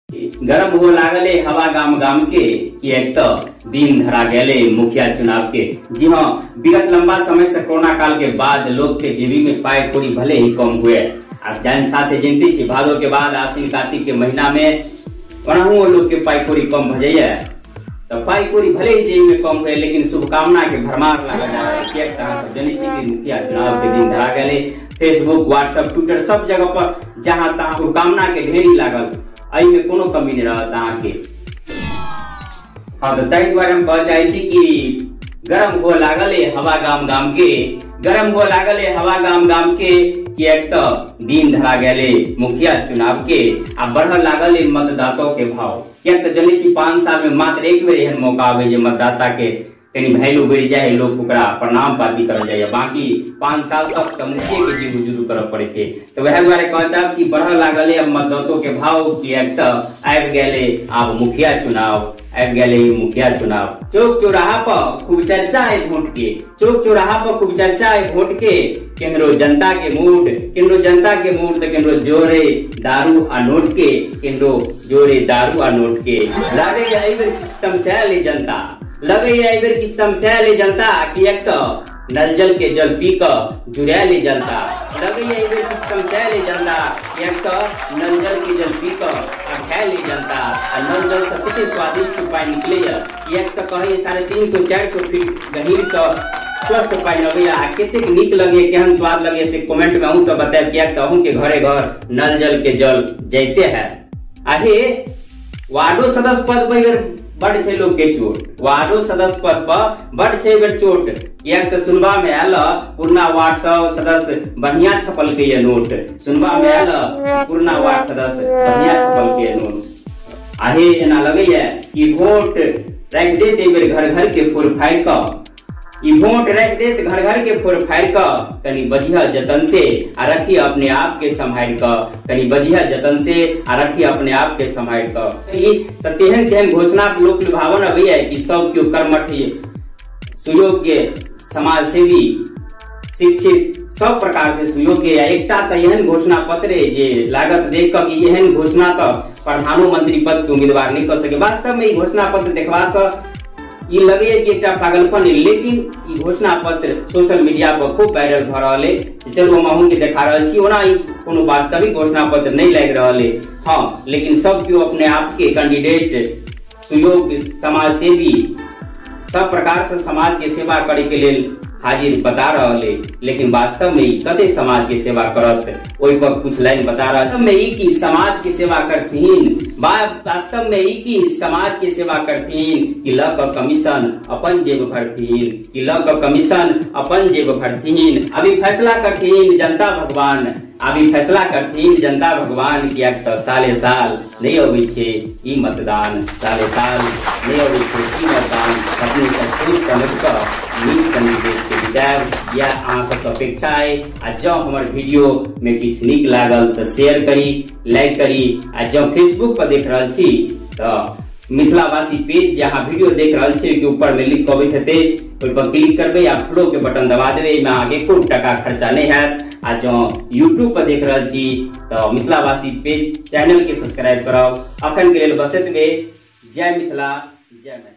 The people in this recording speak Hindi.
गरम हो लागले हवा गाम गाम के कि एक तो दिन धरा गए मुखिया चुनाव के। जी हाँ, विगत लंबा समय से कोरोना काल के बाद लोग के जेबी में पाई कौड़ी भले ही कम हुए। साथ जनती थी भादों के बाद आश्विन कार्तिक के महीना में लोग के पाई कौड़ी कम भजे तो पाई कौड़ी भले ही जेबी में कम हुए, लेकिन शुभकामना के भरमार लगा जा रहा है। मुखिया चुनाव के दिन धरा गए। फेसबुक, व्हाट्सएप, ट्विटर सब जगह पर जहाँ तहाँ शुभकामना के ढेरी लागल, आई में कोनो कमी नहीं रहा के। हाँ, तो तई द्वारा हम कह चाहे कि गरम हो लागले हवा गाम गाम के, गरम हो लागले हवा गाम गाम के कि एक तो दिन धरा गए मुखिया चुनाव के आ बढ़ लागल मतदाताओं के भाव। एक तो जल्दी छी 5 साल में मात्र एक बेर एहन मौका आवे जे मतदाता के कहीं वैल्यू बढ़ जाए, लोग ओकरा प्रणाम पाती कर जाए, बाकी 5 साल तक मुखिया के जी गुजरू कर पड़े थे। तो वह द्वारे कह चाहब कि बढ़ लागले अब मतदातों के भाव कि एक तो आबि गए अब मुखिया चुनाव, आबि गए मुखिया चुनाव। चौक चौराहा पर खूब चर्चा है वोट के, चौक चौराहा पर खूब चर्चा है वोट के। केंद्रो जनता के मूड, केंद्रो जनता के मूड तो केंद्रो जोरे दारू आ नोट के, केंद्रो जोरे दारू आ नोट के। लगे सिस्टम से आले जनता, लगे की समस्या ले जनता कि एक तो नल जल के जल पी कर जुड़ा ले जनता, लगे की समस्या ले जनता कि एक तो नल जल के जल पी कर खाए ले जनता। नल जल से कितने स्वादिष्ट उपाय निकले एक तो कहे 350-400 फीट गहीर से स्वस्थ उपाय लगे कितने निक लगे, केहन स्वाद लगे से कमेंट में अहूँ सब बताए कि एक तो के घरे घर नल जल के जल जैते है। आहे वार्डो सदस्य पद पर बड़ छे लोग के चोट, वार्डो सदस्य पद पर बड़ छे बेर चोट। एक तो सुनबा में आयल पुरना वार्ड सदस्य बढ़िया छपल के ये नोट, सुनबा में आयल पुरना वार्ड सदस्य बढ़िया छपल के नोट। आहे एना लगे कि वोट रख देते बेर घर घर के फोर फाड़ का, वोट रख देते घर घर के फोर फाड़ का कनी बढ़िया जतन से आ रखिए अपने आप के संभाल का, कनी बढ़िया जतन से आ रखिए अपने आप के संभाल का। तेहन तेहन घोषणा लोक लुभावन अभी है कि सब क्यों कर्मठ सुयोग्य समाज सेवी शिक्षित सब प्रकार से सुयोग्य है। एकटा तो एहन घोषणा पत्र जे लागत देख कर कि एहन घोषणा तो प्रधानमंत्री पद के उम्मीदवार नहीं कर सके। वास्तव में घोषणा पत्र देखवा से ये लगे कि एक पागलपन है, लेकिन ये घोषणा पत्र सोशल मीडिया पर खूब वायरल भ रहा है। चलो हम के देखा रहा छी ओना कोनो वास्तविक घोषणा पत्र नहीं लग रहा है। हाँ, लेकिन सब क्यों अपने आप के कैंडिडेट सुयोग्य समाज सेवी सब प्रकार से समाज के सेवा करे के लिए हाजिर बता रहा है, लेकिन वास्तव में कते समाज के सेवा करत ओई पर कुछ लाइन बता रहा में ई की समाज की सेवा करतीन, वास्तव में ई की समाज की सेवा करतीन कि लक कमीशन अपन जेब भरतीन, कि लक कमीशन अपन जेब भरतीन। अभी फैसला करतीन जनता भगवान, अभी फैसला करतीन जनता भगवान कि एक तो साले साल नहीं अबे छे ई मतदान, साले साल नहीं अबे छे ई मतदान। अपनी सोच समझ कर नीक कैंडिडेट के विचार या अहाँ सब अपेक्षा है। आ जो हमारे वीडियो में किछ नीक लागल तो शेयर करी, लाइक करी। आ जो फेसबुक पर देख रहा छी तो मिथिलावासी पेज जहाँ वीडियो देख रहा छे के ऊपर में लिंक अबैत हेते ओइ पर क्लिक करबे या फॉलो के बटन दबा देबे, में आगे कोई टका खर्चा नहीं है। आ जो यूट्यूब पर देख रहा छी तो मिथिलावासी पेज चैनल के सब्सक्राइब कराओ। अखन के लिए बस एतबे। जय मिथिला, जय मैथिली।